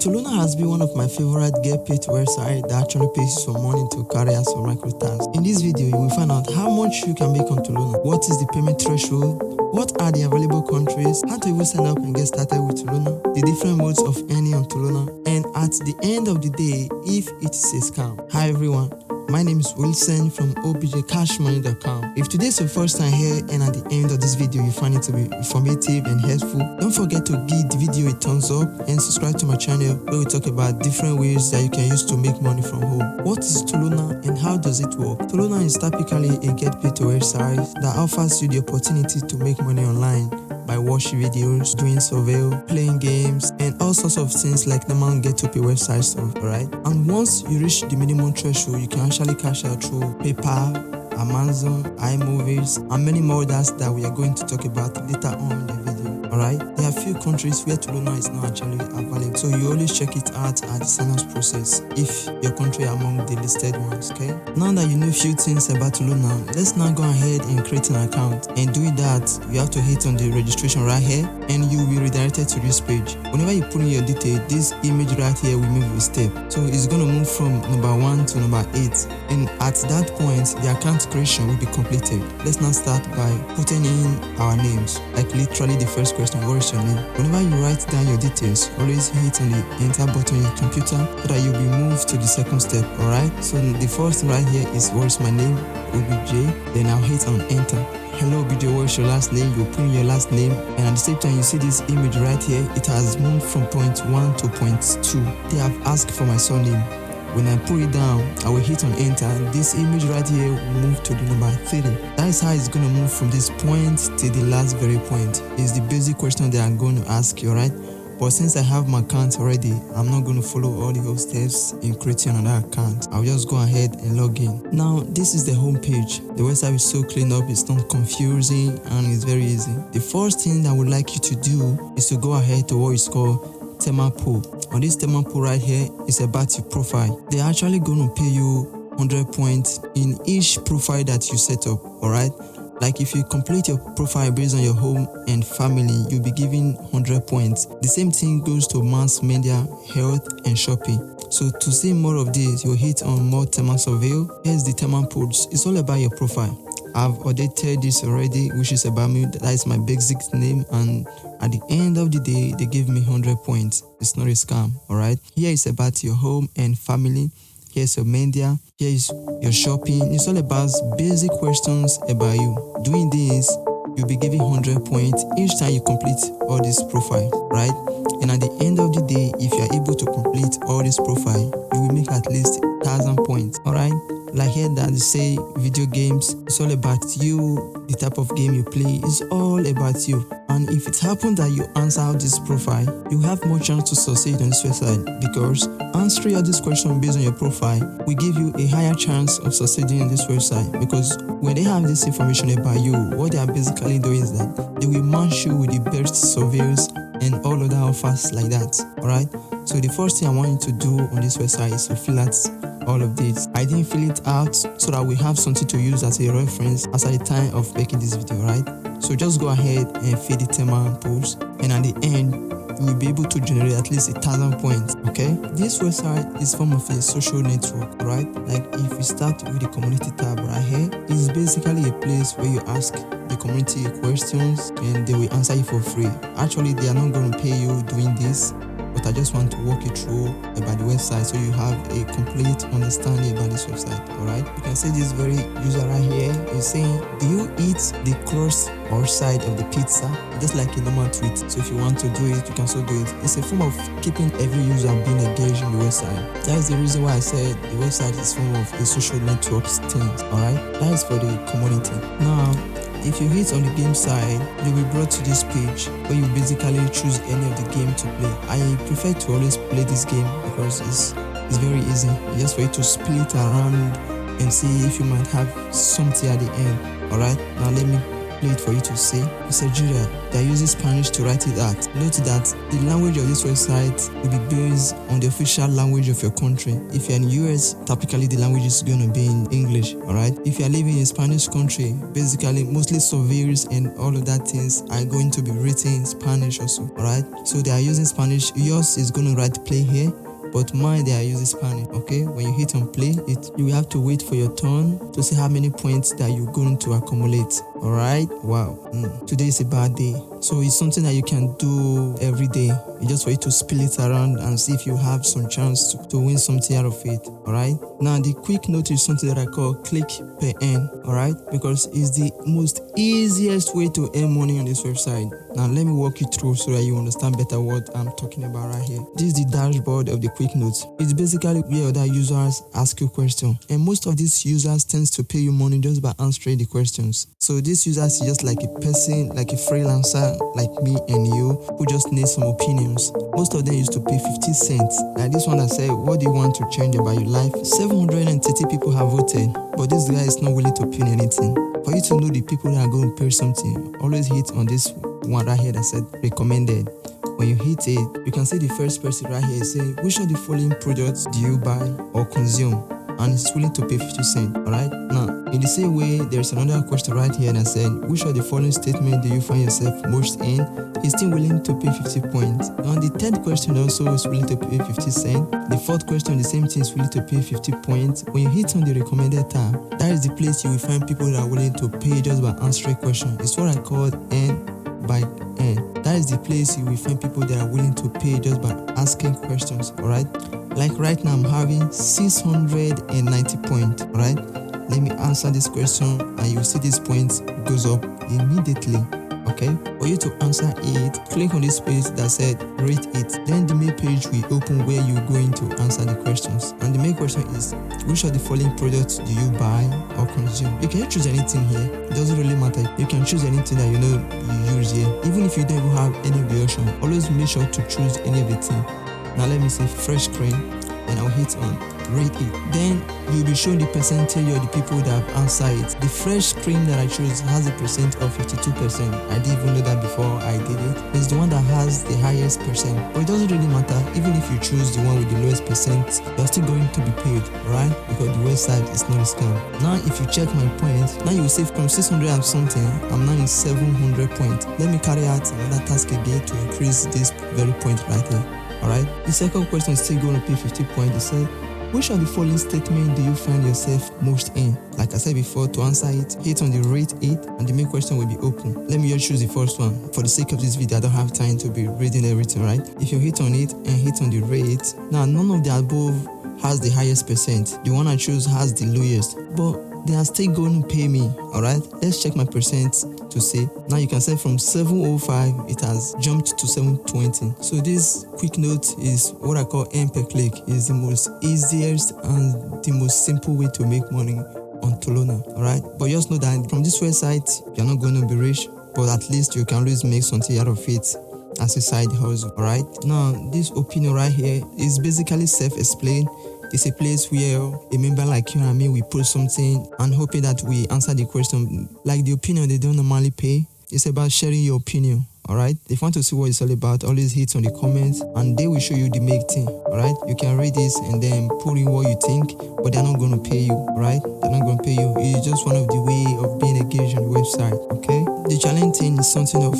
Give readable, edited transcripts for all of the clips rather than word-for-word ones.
Toluna has been one of my favorite get paid websites that actually pays you some money to carry out some micro tasks. In this video, you will find out how much you can make on Toluna, what is the payment threshold, what are the available countries, how to even sign up and get started with Toluna, the different modes of earning on Toluna, and at the end of the day, if it is a scam. Hi everyone. My name is Wilson from Cashmoney.com. If today's your first time here and at the end of this video you find it to be informative and helpful, don't forget to give the video a thumbs up and subscribe to my channel where we talk about different ways that you can use to make money from home. What is Toluna and how does it work? Toluna is typically a get paid website that offers you the opportunity to make money online by watching videos, doing survey, playing games, and all sorts of things like normal get to pay website stuff, alright? And once you reach the minimum threshold, you can actually cash out through PayPal, Amazon, iMovies, and many more others that we are going to talk about later on in the video. Alright, there are few countries where Toluna is not actually available, so you always check it out at the sign-up process if your country are among the listed ones. Okay, now that you know a few things about Toluna, let's now go ahead and create an account. And doing that, you have to hit on the registration right here and you will be redirected to this page. Whenever you put in your detail, this image right here will move a step, so it's going to move from number 1 to number 8, and at that point the account creation will be completed. Let's now start by putting in our names, like literally the first question, what is your name? Whenever you write down your details, always hit on the enter button on your computer so that you'll be moved to the second step. Alright, so the first right here is what is my name, OBJ, then I'll hit on enter. Hello OBJ, what's your last name? You put in your last name, and at the same time you see this image right here, it has moved from point 1 to point 2. They have asked for my surname. When I put it down, I will hit on enter. This image right here will move to the number 3. That is how it's going to move from this point to the last very point. It's the basic question that I'm going to ask you, right? But since I have my account already, I'm not going to follow all the whole steps in creating another account. I'll just go ahead and log in. Now, this is the home page. The website is so clean up, it's not confusing, and it's very easy. The first thing I would like you to do is to go ahead to what is called Tema Pool. On this Tema Pool right here is about your profile. They're actually going to pay you 100 points in each profile that you set up, alright? Like if you complete your profile based on your home and family, you'll be given 100 points. The same thing goes to mass media, health, and shopping. So to see more of this, you'll hit on more Tema Survey. Here's the Tema Pools. It's all about your profile. I've updated this already, which is about me. That is my basic name, and at the end of the day, they give me 100 points. It's not a scam, alright? Here is about your home and family. Here's your media. Here is your shopping. It's all about basic questions about you. Doing this, you'll be given 100 points each time you complete all this profile, right? And at the end of the day, if you are able to complete all this profile, you will make at least 1,000 points, alright? Like here that they say video games, it's all about you, the type of game you play, it's all about you. And if it happens that you answer out this profile, you have more chance to succeed on this website, because answering all these questions based on your profile will give you a higher chance of succeeding on this website. Because when they have this information about you, what they are basically doing is that they will match you with the best surveys and all other offers like that. Alright, so the first thing I want you to do on this website is to fill out all of this. I didn't fill it out so that we have something to use as a reference as at the time of making this video, right? So just go ahead and fill the Tema Pools, and at the end you will be able to generate at least 1,000 points. Okay, this website is form of a social network, right? Like if we start with the community tab right here, it's basically a place where you ask the community questions and they will answer you for free. Actually, they are not going to pay you doing this, but I just want to walk you through about the website so you have a complete understanding about this website. Alright, you can see this very user right here is saying, do you eat the crust or side of the pizza? Just like a normal tweet. So if you want to do it, you can still do it. It's a form of keeping every user being engaged in the website. That is the reason why I said the website is form of a social network thing. Alright, that is for the community. Now, if you hit on the game side, you'll be brought to this page where you basically choose any of the game to play. I prefer to always play this game because it's very easy. Just for you to split around and see if you might have something at the end. Alright, now let me play it for you to see. In Nigeria, they are using Spanish to write it out. Note that the language of this website will be based on the official language of your country. If you're in the US, typically the language is going to be in English, alright? If you're living in a Spanish country, basically mostly surveys and all of that things are going to be written in Spanish also, alright? So they are using Spanish. Yours is going to write play here, but mine they are using Spanish. Okay, when you hit on play, you will have to wait for your turn to see how many points that you're going to accumulate. All right, wow, today is a bad day, so it's something that you can do every day. It's just for you to spill it around and see if you have some chance to win something out of it. All right, now the quick note is something that I call click per earn. All right, because it's the most easiest way to earn money on this website. Now let me walk you through so that you understand better what I'm talking about right here. This is the dashboard of the quick notes. It's basically where other users ask you questions, and most of these users tends to pay you money just by answering the questions. So these users is just like a person, like a freelancer like me and you, who just need some opinions. Most of them used to pay 50 cents. Like this one that said, what do you want to change about your life? 730 people have voted, but this guy is not willing to pin anything. For you to know the people that are going to pay something, always hit on this one right here that said recommended. When you hit it, you can see the first person right here saying, which of the following products do you buy or consume? And it's willing to pay 50 cents. Alright, now in the same way, there's another question right here that said, which of the following statement do you find yourself most in? He's still willing to pay 50 points. Now the third question also is willing to pay 50 cents. The fourth question, the same thing, is willing to pay 50 points. When you hit on the recommended tab, that is the place you will find people that are willing to pay just by answering questions. It's what I call earn by earn. That is the place you will find people that are willing to pay just by asking questions. Alright, like right now I'm having 690 points. Alright, let me answer this question and you see this point goes up immediately. Okay, for you to answer it, click on this page that said rate it. Then the main page will open where you're going to answer the questions. And the main question is, which of the following products do you buy or consume? You can choose anything here. It doesn't really matter. You can choose anything that you know you use here. Even if you don't even have any of the option, always make sure to choose any of the thing. Now let me say fresh cream, and I'll hit on rate it. Then you'll be shown the percentage of the people that have answered it. The fresh cream that I chose has a percent of 52%. I didn't even know that before I did it. It's the one that has the highest percent. But it doesn't really matter. Even if you choose the one with the lowest percent, you're still going to be paid, right? Because the website is not a scam. Now if you check my points, now you will see from 600 and something, I'm now in 700 points. Let me carry out another task again to increase this very point right here. Alright, the second question is still going to pay 50 points. It said, which of the following statement do you find yourself most in? Like I said before, to answer it, hit on the rate it and the main question will be open. Let me just choose the first one. For the sake of this video, I don't have time to be reading everything, right? If you hit on it and hit on the rate, now none of the above has the highest percent. The one I choose has the lowest, but they are still going to pay me. Alright, let's check my percent to see. Now you can see from 705 it has jumped to 720. So this quick note is what I call earn per click. Is the most easiest and the most simple way to make money on Toluna. Alright, but just know that from this website you're not going to be rich, but at least you can always make something out of it as a side hustle. Alright, now this opinion right here is basically self-explained. It's a place where a member like you and me, we put something and hoping that we answer the question. Like the opinion they don't normally pay. It's about sharing your opinion. Alright, if you want to see what it's all about, always hit on the comments and they will show you the make thing. Alright, you can read this and then put in what you think, but they're not going to pay you. Alright, they're not going to pay you. It's just one of the way of being engaged on the website. Okay, the challenge thing is something of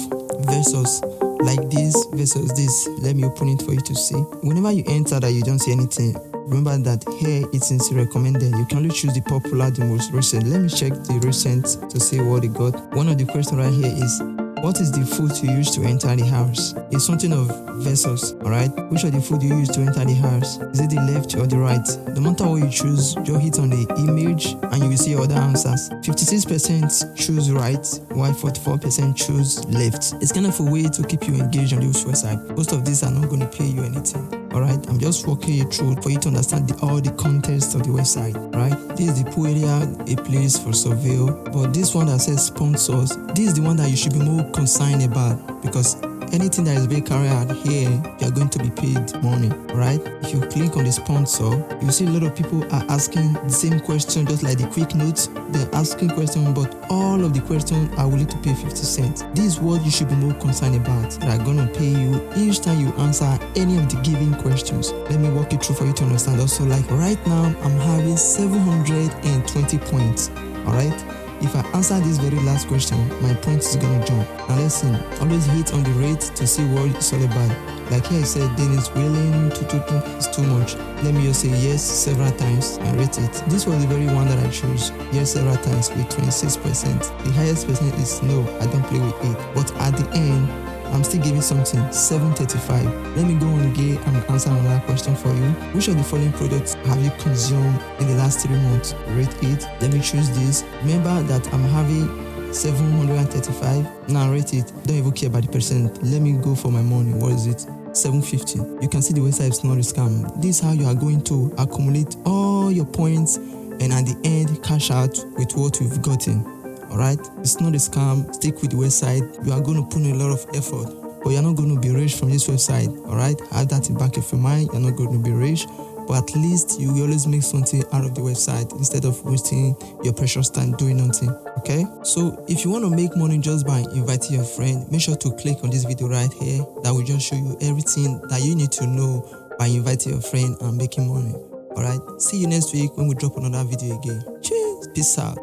versus. Like this versus this. Let me open it for you to see. Whenever you enter that you don't see anything, remember that here it's in recommended. You can only choose the popular, the most recent. Let me check the recent to see what they got. One of the questions right here is, what is the food you use to enter the house? It's something of versus, alright? Which of the food you use to enter the house? Is it the left or the right? No matter what you choose, just hit on the image and you will see other answers. 56% choose right, while 44% choose left. It's kind of a way to keep you engaged on this website. Most of these are not going to pay you anything. Alright, I'm just walking you through for you to understand all the context of the website. Right, this is the pool area, a place for survey. But this one that says sponsors, this is the one that you should be more concerned about, because anything that is being carried out here, you are going to be paid money, alright? If you click on the sponsor, you see a lot of people are asking the same question, just like the quick notes. They're asking questions, but all of the questions are willing to pay 50 cents. This is what you should be more concerned about. They are going to pay you each time you answer any of the given questions. Let me walk you through for you to understand. Also, like right now, I'm having 720 points, alright? If I answer this very last question, my point is gonna jump. Now listen, always hit on the rate to see what it's all about. Like here I said, then it's willing to it's too much. Let me just say yes several times and rate it. This was the very one that I chose. Yes several times with 26%. The highest percent is no, I don't play with it. But at the end, I'm still giving something 735. Let me go on here and answer another question for you. Which of the following products have you consumed in the last 3 months? Rate it. Let me choose this. Remember that I'm having 735. Now rate it. Don't even care about the percent. Let me go for my money. What is it? 750. You can see the website is not a scam. This is how you are going to accumulate all your points and at the end cash out with what you've gotten. Alright, it's not a scam. Stick with the website. You are going to put in a lot of effort, but you're not going to be rich from this website. Alright, have that in back of your mind. You're not going to be rich, but at least you will always make something out of the website instead of wasting your precious time doing nothing. Okay, so if you want to make money just by inviting your friend, make sure to click on this video right here. That will just show you everything that you need to know by inviting your friend and making money. Alright, see you next week when we drop another video again. Cheers, peace out.